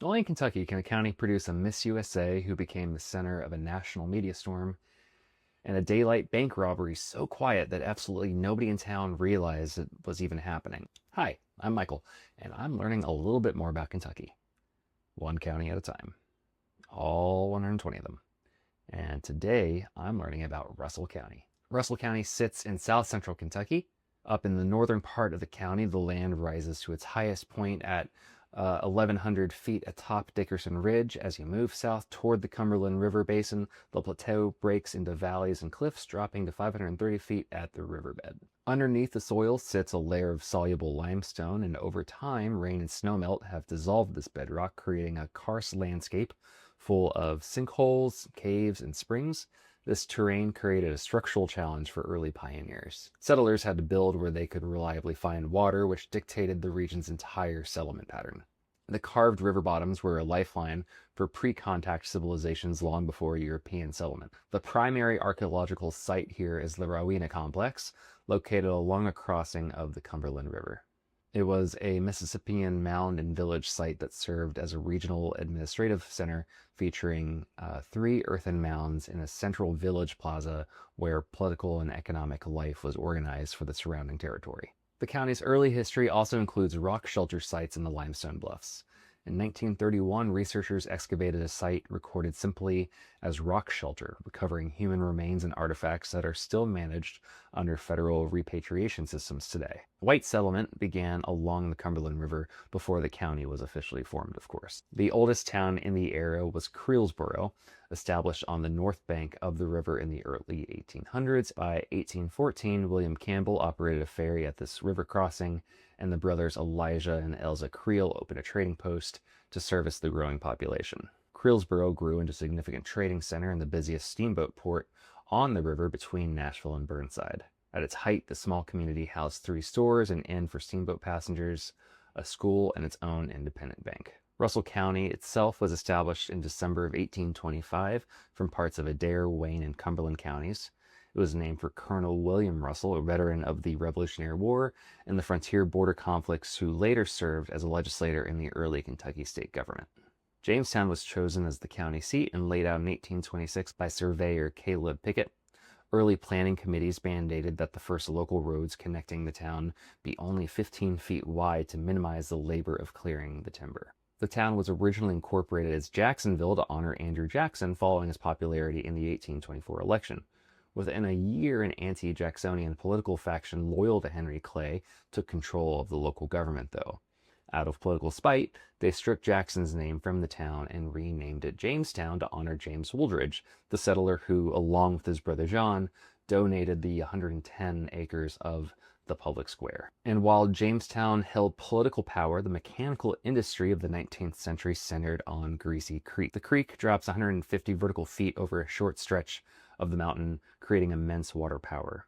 Only in Kentucky can a county produce a Miss USA who became the center of a national media storm, and a daylight bank robbery so quiet that absolutely nobody in town realized it was even happening. Hi, I'm Michael, and I'm learning a little bit more about Kentucky, one county at a time, all 120 of them. And today I'm learning about Russell County. Russell County sits in south central Kentucky. Up in the northern part of the county, the land rises to its highest point at 1,100 feet atop Dickerson Ridge. As you move south toward the Cumberland River Basin, the plateau breaks into valleys and cliffs, dropping to 530 feet at the riverbed. Underneath the soil sits a layer of soluble limestone, and over time, rain and snowmelt have dissolved this bedrock, creating a karst landscape full of sinkholes, caves, and springs. This terrain created a structural challenge for early pioneers. Settlers had to build where they could reliably find water, which dictated the region's entire settlement pattern. The carved river bottoms were a lifeline for pre-contact civilizations long before European settlement. The primary archaeological site here is the Rowena Complex, located along a crossing of the Cumberland River. It was a Mississippian mound and village site that served as a regional administrative center, featuring 3 earthen mounds in a central village plaza where political and economic life was organized for the surrounding territory. The county's early history also includes rock shelter sites in the limestone bluffs. In 1931, researchers excavated a site recorded simply as rock shelter, recovering human remains and artifacts that are still managed under federal repatriation systems today. White settlement began along the Cumberland River before the county was officially formed, of course. The oldest town in the area was Creelsboro, established on the north bank of the river in the early 1800s. By 1814, William Campbell operated a ferry at this river crossing, and the brothers Elijah and Elza Creel opened a trading post to service the growing population. Creelsboro grew into a significant trading center and the busiest steamboat port on the river between Nashville and Burnside. At its height, the small community housed 3 stores, an inn for steamboat passengers, a school, and its own independent bank. Russell County itself was established in December of 1825 from parts of Adair, Wayne, and Cumberland counties. It was named for Colonel William Russell, a veteran of the Revolutionary War and the frontier border conflicts, who later served as a legislator in the early Kentucky state government. Jamestown was chosen as the county seat and laid out in 1826 by surveyor Caleb Pickett. Early planning committees mandated that the first local roads connecting the town be only 15 feet wide to minimize the labor of clearing the timber. The town was originally incorporated as Jacksonville to honor Andrew Jackson following his popularity in the 1824 election. Within a year, an anti-Jacksonian political faction loyal to Henry Clay took control of the local government, though. Out of political spite, they stripped Jackson's name from the town and renamed it Jamestown to honor James Wooldridge, the settler who, along with his brother John, donated the 110 acres of the public square. And while Jamestown held political power, the mechanical industry of the 19th century centered on Greasy Creek. The creek drops 150 vertical feet over a short stretch of the mountain, creating immense water power.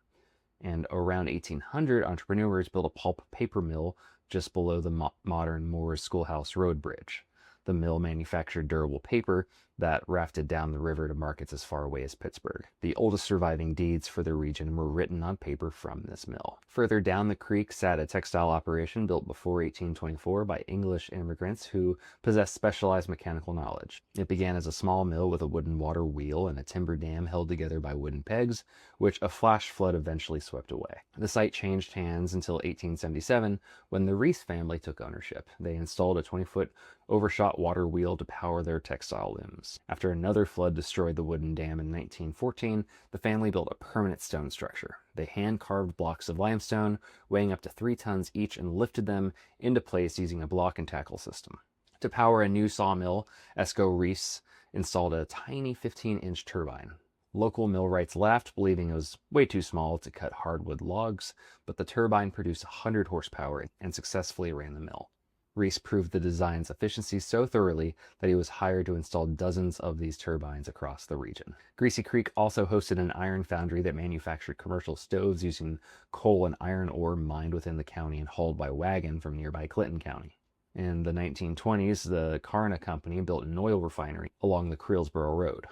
And around 1800, entrepreneurs built a pulp paper mill just below the modern Moore's Schoolhouse Road Bridge. The mill manufactured durable paper that rafted down the river to markets as far away as Pittsburgh. The oldest surviving deeds for the region were written on paper from this mill. Further down the creek sat a textile operation built before 1824 by English immigrants who possessed specialized mechanical knowledge. It began as a small mill with a wooden water wheel and a timber dam held together by wooden pegs, which a flash flood eventually swept away. The site changed hands until 1877 when the Reese family took ownership. They installed a 20-foot overshot water wheel to power their textile looms. After another flood destroyed the wooden dam in 1914, the family built a permanent stone structure. They hand-carved blocks of limestone, weighing up to 3 tons each, and lifted them into place using a block and tackle system. To power a new sawmill, Esco Reese installed a tiny 15-inch turbine. Local millwrights laughed, believing it was way too small to cut hardwood logs, but the turbine produced 100 horsepower and successfully ran the mill. Reese proved the design's efficiency so thoroughly that he was hired to install dozens of these turbines across the region. Greasy Creek also hosted an iron foundry that manufactured commercial stoves using coal and iron ore mined within the county and hauled by wagon from nearby Clinton County. In the 1920s, the Carna Company built an oil refinery along the Creelsboro Road.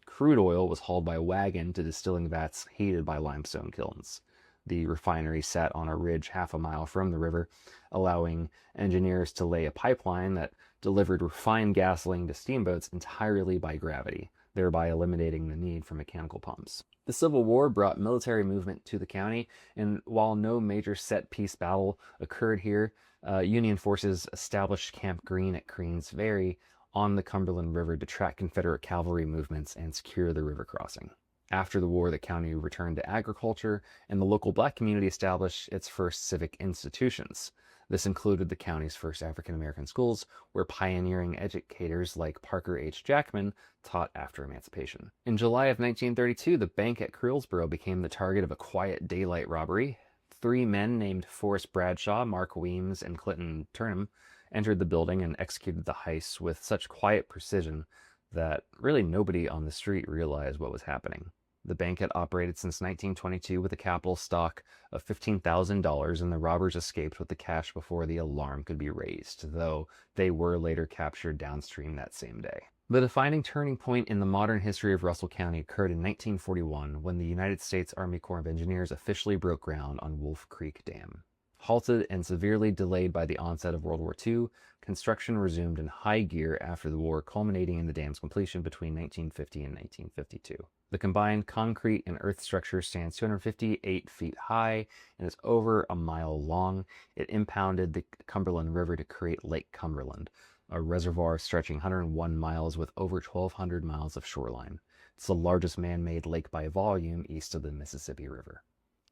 Crude oil was hauled by wagon to distilling vats heated by limestone kilns. The refinery sat on a ridge half a mile from the river, allowing engineers to lay a pipeline that delivered refined gasoline to steamboats entirely by gravity, thereby eliminating the need for mechanical pumps. The Civil War brought military movement to the county, and while no major set-piece battle occurred here, Union forces established Camp Greene at Queens Ferry on the Cumberland River to track Confederate cavalry movements and secure the river crossing. After the war, the county returned to agriculture, and the local black community established its first civic institutions. This included the county's first African-American schools, where pioneering educators like Parker H. Jackman taught after emancipation. In July of 1932, the bank at Crewellsboro became the target of a quiet daylight robbery. 3 men named Forrest Bradshaw, Mark Weems, and Clinton Turnham entered the building and executed the heist with such quiet precision that really nobody on the street realized what was happening. The bank had operated since 1922 with a capital stock of $15,000, and the robbers escaped with the cash before the alarm could be raised, though they were later captured downstream that same day. The defining turning point in the modern history of Russell County occurred in 1941 when the United States Army Corps of Engineers officially broke ground on Wolf Creek Dam. Halted and severely delayed by the onset of World War II, construction resumed in high gear after the war, culminating in the dam's completion between 1950 and 1952. The combined concrete and earth structure stands 258 feet high and is over a mile long. It impounded the Cumberland River to create Lake Cumberland, a reservoir stretching 101 miles with over 1,200 miles of shoreline. It's the largest man-made lake by volume east of the Mississippi River.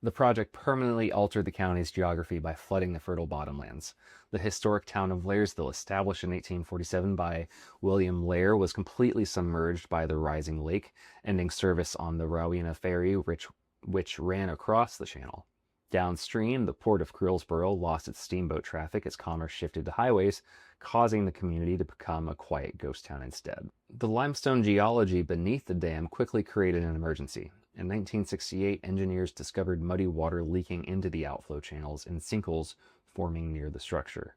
The project permanently altered the county's geography by flooding the fertile bottomlands. The historic town of Blairsville, established in 1847 by William Lair, was completely submerged by the rising lake, ending service on the Rowena Ferry, which ran across the channel. Downstream, the port of Crewellsboro lost its steamboat traffic as commerce shifted to highways, causing the community to become a quiet ghost town instead. The limestone geology beneath the dam quickly created an emergency. In 1968, engineers discovered muddy water leaking into the outflow channels and sinkholes forming near the structure.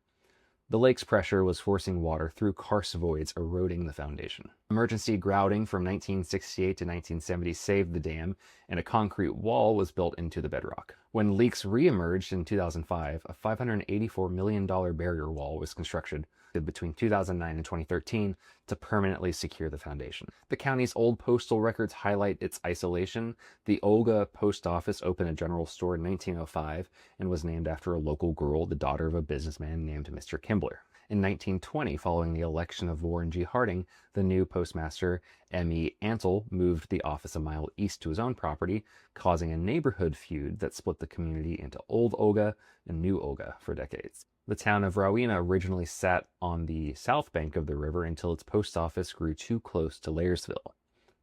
The lake's pressure was forcing water through karst voids, eroding the foundation. Emergency grouting from 1968 to 1970 saved the dam, and a concrete wall was built into the bedrock. When leaks re-emerged in 2005, a $584 million barrier wall was constructed between 2009 and 2013 to permanently secure the foundation. The county's old postal records highlight its isolation. The Olga Post Office opened a general store in 1905 and was named after a local girl, the daughter of a businessman named Mr. Kimbler. In 1920, following the election of Warren G. Harding, the new postmaster, M.E. Antle, moved the office a mile east to his own property, causing a neighborhood feud that split the community into Old Olga and New Olga for decades. The town of Rowena originally sat on the south bank of the river until its post office grew too close to Blairsville.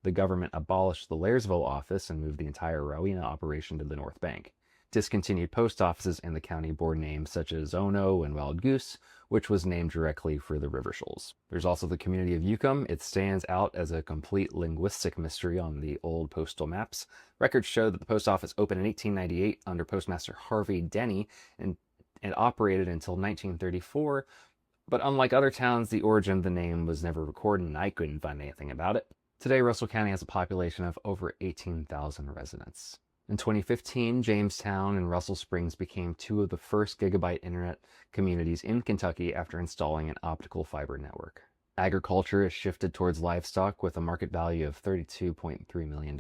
The government abolished the Blairsville office and moved the entire Rowena operation to the north bank. Discontinued post offices in the county bore names such as Ono and Wild Goose, which was named directly for the river shoals. There's also the community of Yukon. It stands out as a complete linguistic mystery on the old postal maps. Records show that the post office opened in 1898 under Postmaster Harvey Denny and operated until 1934, but unlike other towns, the origin of the name was never recorded and I couldn't find anything about it. Today, Russell County has a population of over 18,000 residents. In 2015, Jamestown and Russell Springs became 2 of the first gigabyte internet communities in Kentucky after installing an optical fiber network. Agriculture has shifted towards livestock with a market value of $32.3 million.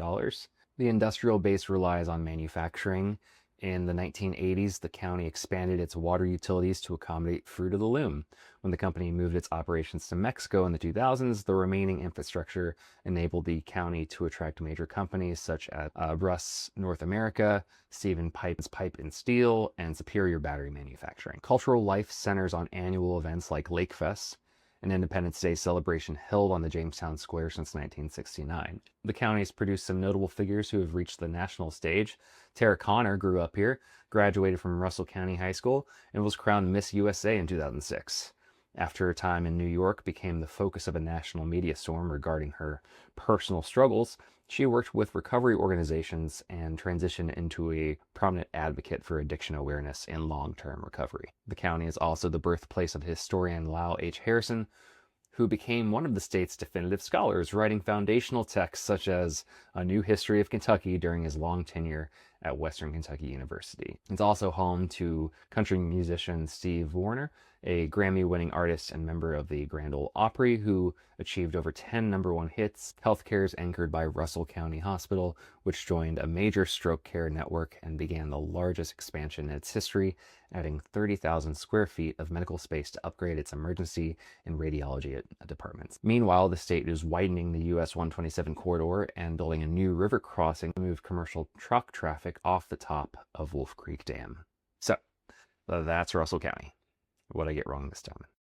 The industrial base relies on manufacturing. In the 1980s, the county expanded its water utilities to accommodate Fruit of the Loom. When the company moved its operations to Mexico in the 2000s, the remaining infrastructure enabled the county to attract major companies such as Russ North America, Stephen Pipe and Steel, and Superior Battery Manufacturing. Cultural life centers on annual events like Lake Fest, an Independence Day celebration held on the Jamestown Square since 1969. The county has produced some notable figures who have reached the national stage. Tara Connor grew up here, graduated from Russell County High School, and was crowned Miss USA in 2006. After her time in New York became the focus of a national media storm regarding her personal struggles, she worked with recovery organizations and transitioned into a prominent advocate for addiction awareness and long-term recovery. The county is also the birthplace of historian Lyle H. Harrison, who became one of the state's definitive scholars, writing foundational texts such as A New History of Kentucky during his long tenure at Western Kentucky University. It's also home to country musician Steve Wariner, a Grammy-winning artist and member of the Grand Ole Opry who achieved over 10 #1 hits. Healthcare is anchored by Russell County Hospital, which joined a major stroke care network and began the largest expansion in its history, adding 30,000 square feet of medical space to upgrade its emergency and radiology departments. Meanwhile, the state is widening the US 127 corridor and building a new river crossing to move commercial truck traffic off the top of Wolf Creek Dam. So, that's Russell County. What'd I get wrong this time?